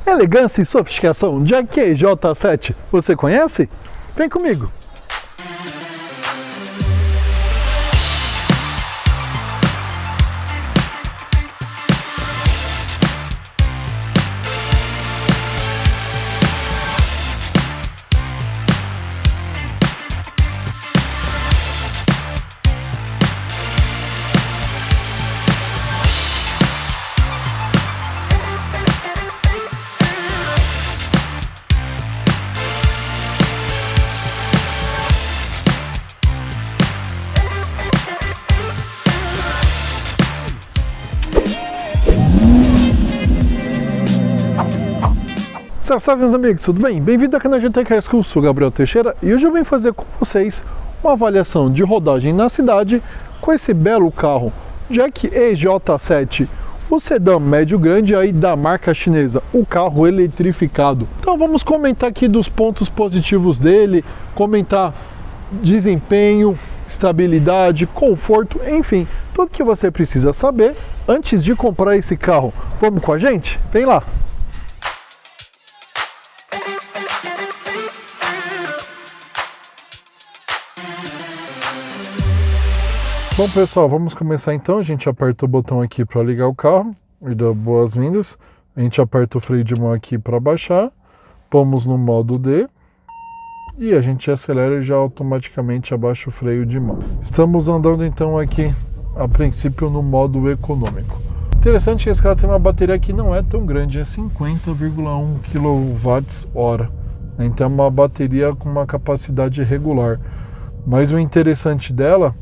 Elegância e sofisticação de AQJ7. Você conhece? Vem comigo! Salve, salve meus amigos, tudo bem? Bem-vindo ao canal GT Car School, sou Gabriel Teixeira e hoje eu venho fazer com vocês uma avaliação de rodagem na cidade com esse belo carro Jack EJ7, o sedã médio grande aí da marca chinesa, o carro eletrificado. Então vamos comentar aqui dos pontos positivos dele, comentar desempenho, estabilidade, conforto, enfim, tudo que você precisa saber antes de comprar esse carro. Vamos com a gente? Vem lá! Bom pessoal, vamos começar então. A gente aperta o botão aqui para ligar o carro e dar boas-vindas. A gente aperta o freio de mão aqui para baixar, pomos no modo D e a gente acelera e já automaticamente abaixa o freio de mão. Estamos andando então aqui a princípio no modo econômico. Interessante que esse carro tem uma bateria que não é tão grande, é 50,1 kWh. Então é uma bateria com uma capacidade regular. Mas o interessante dela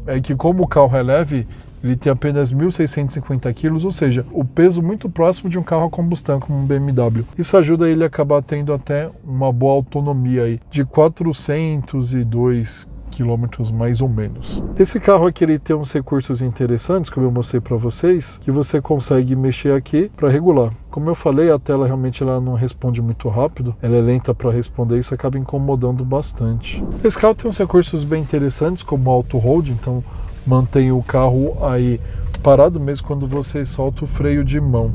é que como o carro é leve, ele tem apenas 1.650 kg, ou seja, o peso muito próximo de um carro a combustão, como um BMW. Isso ajuda ele a acabar tendo até uma boa autonomia aí, de 402 km mais ou menos. Esse carro aqui ele tem uns recursos interessantes, como eu mostrei para vocês, que você consegue mexer aqui para regular. Como eu falei, a tela realmente ela não responde muito rápido, ela é lenta para responder, isso acaba incomodando bastante. Esse carro tem uns recursos bem interessantes, como auto hold, então mantém o carro aí parado mesmo quando você solta o freio de mão.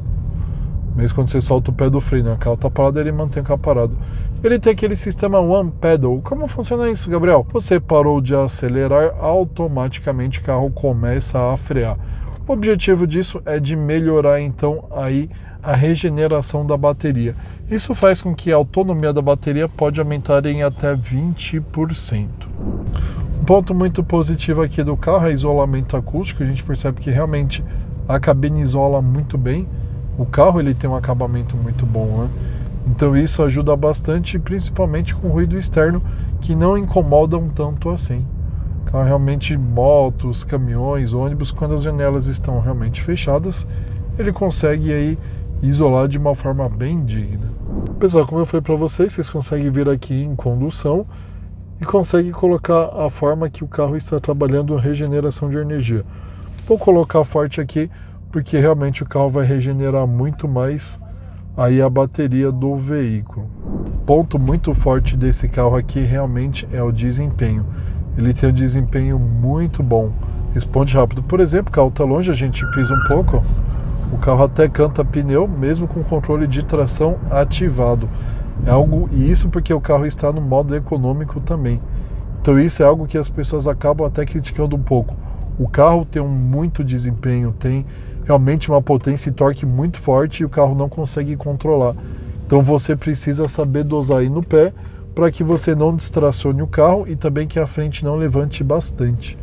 Mesmo quando você solta o pé do freio, né? O carro está parado, ele mantém o carro parado. Ele tem aquele sistema One Pedal. Como funciona isso, Gabriel? Você parou de acelerar, automaticamente o carro começa a frear. O objetivo disso é de melhorar então aí a regeneração da bateria. Isso faz com que a autonomia da bateria pode aumentar em até 20%. Um ponto muito positivo aqui do carro é isolamento acústico. A gente percebe que realmente a cabine isola muito bem. O carro ele tem um acabamento muito bom, né? Então isso ajuda bastante, principalmente com ruído externo, que não incomoda um tanto assim. O carro realmente, motos, caminhões, ônibus, quando as janelas estão realmente fechadas, ele consegue aí isolar de uma forma bem digna. Pessoal, como eu falei para vocês, vocês conseguem vir aqui em condução e conseguem colocar a forma que o carro está trabalhando a regeneração de energia. Vou colocar forte aqui, porque realmente o carro vai regenerar muito mais aí a bateria do veículo. Ponto muito forte desse carro aqui realmente é o desempenho. Ele tem um desempenho muito bom, responde rápido. Por exemplo, o carro está longe, a gente pisa um pouco, o carro até canta pneu, mesmo com o controle de tração ativado. E isso porque o carro está no modo econômico também. Então isso é algo que as pessoas acabam até criticando um pouco. O carro tem muito desempenho, tem realmente uma potência e torque muito forte e o carro não consegue controlar. Então você precisa saber dosar aí no pé para que você não distracione o carro e também que a frente não levante bastante.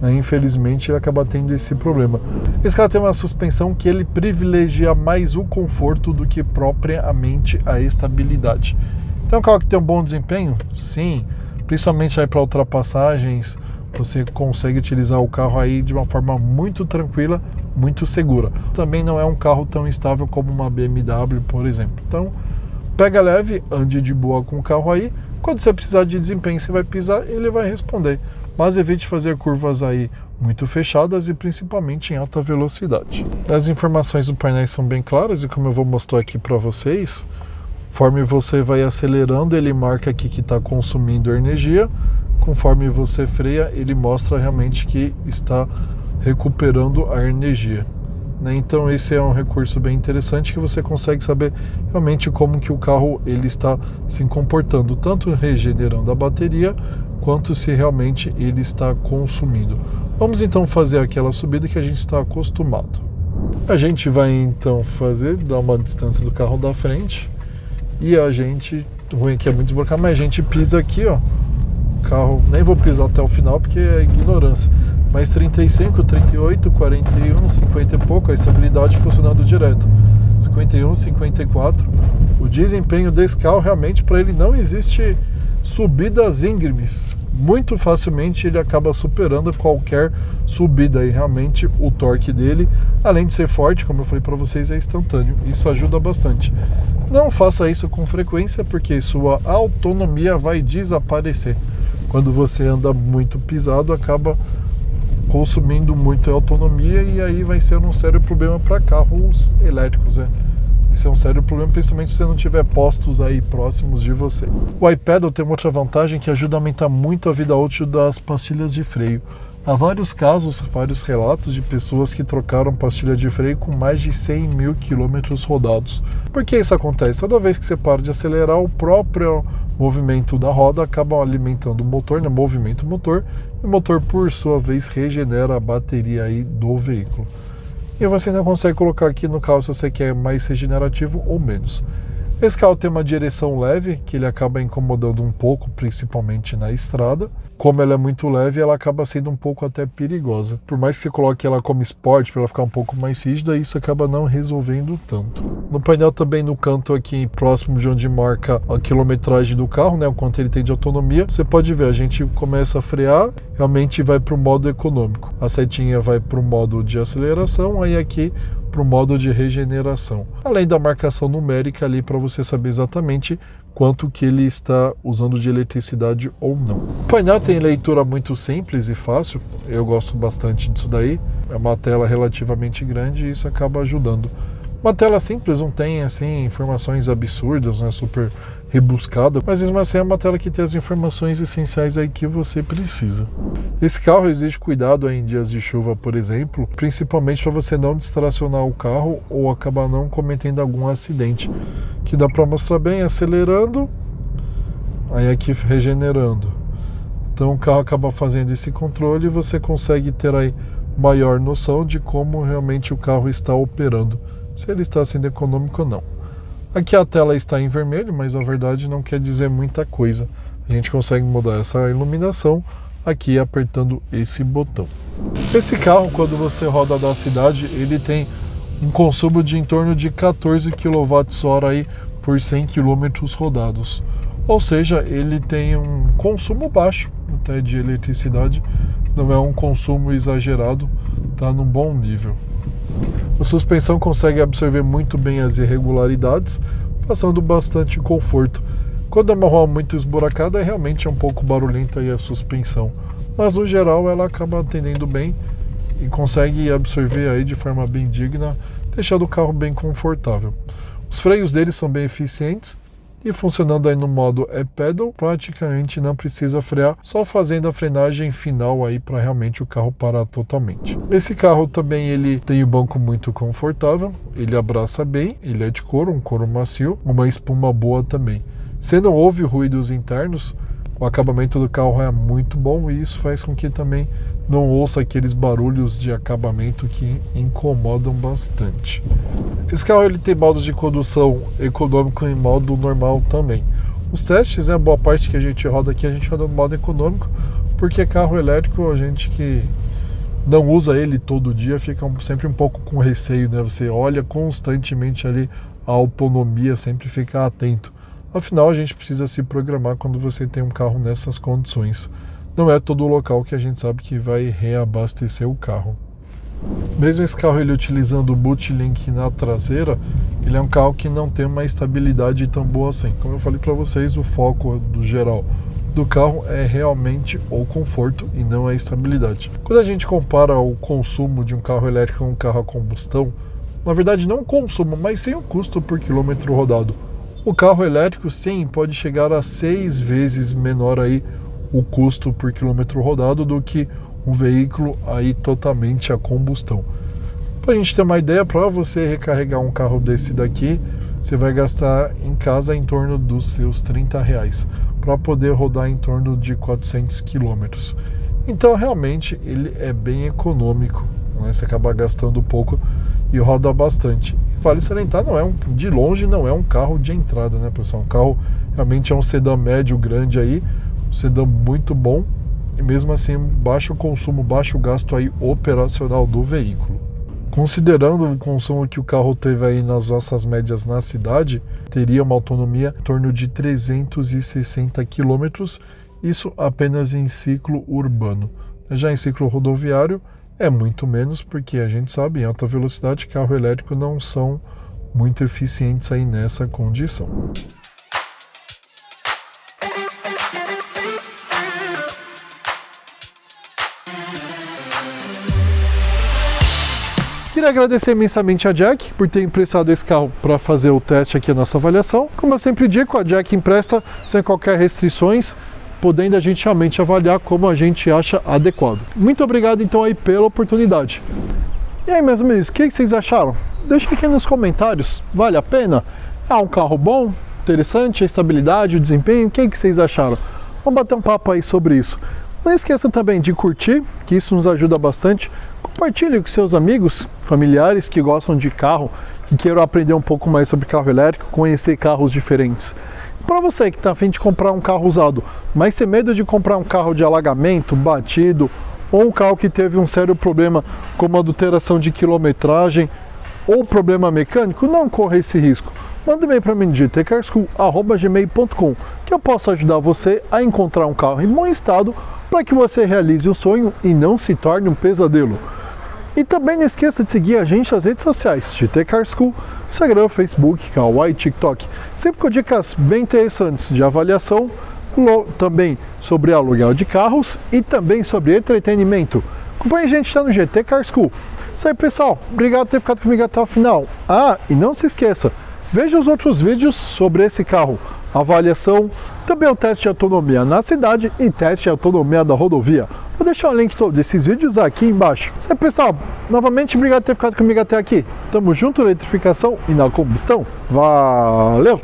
Infelizmente ele acaba tendo esse problema. Esse carro tem uma suspensão que ele privilegia mais o conforto do que propriamente a estabilidade. Então é um carro que tem um bom desempenho? Sim, principalmente aí para ultrapassagens. Você consegue utilizar o carro aí de uma forma muito tranquila, muito segura. Também não é um carro tão estável como uma BMW, por exemplo. Então, pega leve, ande de boa com o carro aí. Quando você precisar de desempenho, você vai pisar, ele vai responder. Mas evite fazer curvas aí muito fechadas e principalmente em alta velocidade. As informações do painel são bem claras e como eu vou mostrar aqui para vocês, conforme você vai acelerando, ele marca aqui que está consumindo energia. Conforme você freia, ele mostra realmente que está recuperando a energia. né? Então esse é um recurso bem interessante que você consegue saber realmente como que o carro ele está se comportando, tanto regenerando a bateria, quanto se realmente ele está consumindo. Vamos então fazer aquela subida que a gente está acostumado. A gente vai então dar uma distância do carro da frente e a gente, ruim aqui é muito desbloqueado, mas a gente pisa aqui, ó, carro, nem vou pisar até o final porque é ignorância, mas 35, 38, 41, 50 e pouco, a estabilidade funcionando direto, 51, 54, o desempenho desse carro realmente para ele não existe subidas íngremes, muito facilmente ele acaba superando qualquer subida e realmente o torque dele, além de ser forte, como eu falei para vocês, é instantâneo, isso ajuda bastante. Não faça isso com frequência porque sua autonomia vai desaparecer. Quando você anda muito pisado, acaba consumindo muito autonomia e aí vai ser um sério problema para carros elétricos, né? Isso é um sério problema, principalmente se você não tiver postos aí próximos de você. O iPedal tem uma outra vantagem que ajuda a aumentar muito a vida útil das pastilhas de freio. Há vários casos, vários relatos de pessoas que trocaram pastilha de freio com mais de 100 mil quilômetros rodados. Por que isso acontece? Toda vez que você para de acelerar, o próprio movimento da roda acaba alimentando o motor, né? Movimento motor, e o motor, por sua vez, regenera a bateria aí do veículo. E você ainda consegue colocar aqui no carro se você quer mais regenerativo ou menos. Esse carro tem uma direção leve, que ele acaba incomodando um pouco, principalmente na estrada. Como ela é muito leve, ela acaba sendo um pouco até perigosa. Por mais que você coloque ela como esporte, para ela ficar um pouco mais rígida, isso acaba não resolvendo tanto. No painel também, no canto aqui, próximo de onde marca a quilometragem do carro, né, o quanto ele tem de autonomia, você pode ver, a gente começa a frear, realmente vai para o modo econômico. A setinha vai para o modo de aceleração, aí aqui para o modo de regeneração. Além da marcação numérica ali para você saber exatamente quanto que ele está usando de eletricidade ou não. O painel tem leitura muito simples e fácil, eu gosto bastante disso daí. É uma tela relativamente grande e isso acaba ajudando. Uma tela simples, não tem assim informações absurdas, não é super rebuscada, mas mesmo assim é uma tela que tem as informações essenciais aí que você precisa. Esse carro exige cuidado em dias de chuva, por exemplo, principalmente para você não distracionar o carro ou acabar não cometendo algum acidente, que dá para mostrar bem acelerando, aí aqui regenerando. Então o carro acaba fazendo esse controle e você consegue ter aí maior noção de como realmente o carro está operando, se ele está sendo econômico ou não. Aqui a tela está em vermelho, mas na verdade não quer dizer muita coisa. A gente consegue mudar essa iluminação aqui apertando esse botão. Esse carro, quando você roda da cidade, ele tem um consumo de em torno de 14 kWh aí por 100 km rodados. Ou seja, ele tem um consumo baixo até de eletricidade, não é um consumo exagerado, está num bom nível. A suspensão consegue absorver muito bem as irregularidades, passando bastante conforto. Quando é uma rua muito esburacada, realmente é um pouco barulhenta aí a suspensão, mas no geral ela acaba atendendo bem e consegue absorver aí de forma bem digna, deixando o carro bem confortável. Os freios dele são bem eficientes e funcionando aí no modo e-pedal, praticamente não precisa frear, só fazendo a frenagem final aí para realmente o carro parar totalmente. Esse carro também ele tem um banco muito confortável, ele abraça bem, ele é de couro, um couro macio, uma espuma boa também. Se não houve ruídos internos, o acabamento do carro é muito bom e isso faz com que também não ouça aqueles barulhos de acabamento que incomodam bastante. Esse carro ele tem modos de condução econômico e modo normal também. Os testes, né, boa parte que a gente roda aqui, a gente roda no modo econômico, porque carro elétrico, a gente que não usa ele todo dia, fica sempre um pouco com receio, né? Você olha constantemente ali a autonomia, sempre fica atento. Afinal, a gente precisa se programar quando você tem um carro nessas condições. Não é todo local que a gente sabe que vai reabastecer o carro. Mesmo esse carro ele utilizando o Bootlink na traseira, ele é um carro que não tem uma estabilidade tão boa assim. Como eu falei para vocês, o foco do geral do carro é realmente o conforto e não a estabilidade. Quando a gente compara o consumo de um carro elétrico com um carro a combustão, na verdade não o consumo, mas sim o custo por quilômetro rodado. O carro elétrico sim pode chegar a 6 vezes menor aí o custo por quilômetro rodado do que um veículo aí totalmente a combustão. Para a gente ter uma ideia, para você recarregar um carro desse daqui, você vai gastar em casa em torno dos seus R$30 para poder rodar em torno de 400 quilômetros. Então realmente ele é bem econômico, né? Você acaba gastando pouco e roda bastante. Vale salientar, de longe não é um carro de entrada, né, pessoal? Um carro realmente é um sedã médio grande aí, um sedã muito bom e mesmo assim baixo consumo, baixo gasto aí operacional do veículo. Considerando o consumo que o carro teve aí nas nossas médias na cidade, teria uma autonomia em torno de 360 quilômetros, isso apenas em ciclo urbano. Já em ciclo rodoviário é muito menos, porque a gente sabe, em alta velocidade, carro elétrico não são muito eficientes aí nessa condição. Queria agradecer imensamente a Jack por ter emprestado esse carro para fazer o teste aqui, a nossa avaliação. Como eu sempre digo, a Jack empresta sem qualquer restrições, podendo a gente realmente avaliar como a gente acha adequado. Muito obrigado então aí pela oportunidade. E aí, meus amigos, o que vocês acharam? Deixa aqui nos comentários, vale a pena? É um carro bom, interessante, a estabilidade, o desempenho, o que vocês acharam? Vamos bater um papo aí sobre isso. Não esqueça também de curtir, que isso nos ajuda bastante. Compartilhe com seus amigos, familiares que gostam de carro, que queiram aprender um pouco mais sobre carro elétrico, conhecer carros diferentes. Para você que está a fim de comprar um carro usado, mas sem medo de comprar um carro de alagamento, batido, ou um carro que teve um sério problema como adulteração de quilometragem ou problema mecânico, não corra esse risco. Manda e-mail para mim de gtcarschool@gmail.com, que eu posso ajudar você a encontrar um carro em bom estado para que você realize o sonho e não se torne um pesadelo. E também não esqueça de seguir a gente nas redes sociais, GT Car School, Instagram, Facebook, Kawaii, TikTok, sempre com dicas bem interessantes de avaliação, também sobre aluguel de carros e também sobre entretenimento. Acompanhe a gente lá no GT Car School. Isso aí, pessoal, obrigado por ter ficado comigo até o final. E não se esqueça, veja os outros vídeos sobre esse carro, avaliação, também o teste de autonomia na cidade e teste de autonomia da rodovia. Vou deixar o link de todos esses vídeos aqui embaixo. Isso aí, pessoal, novamente obrigado por ter ficado comigo até aqui. Tamo junto na eletrificação e na combustão. Valeu!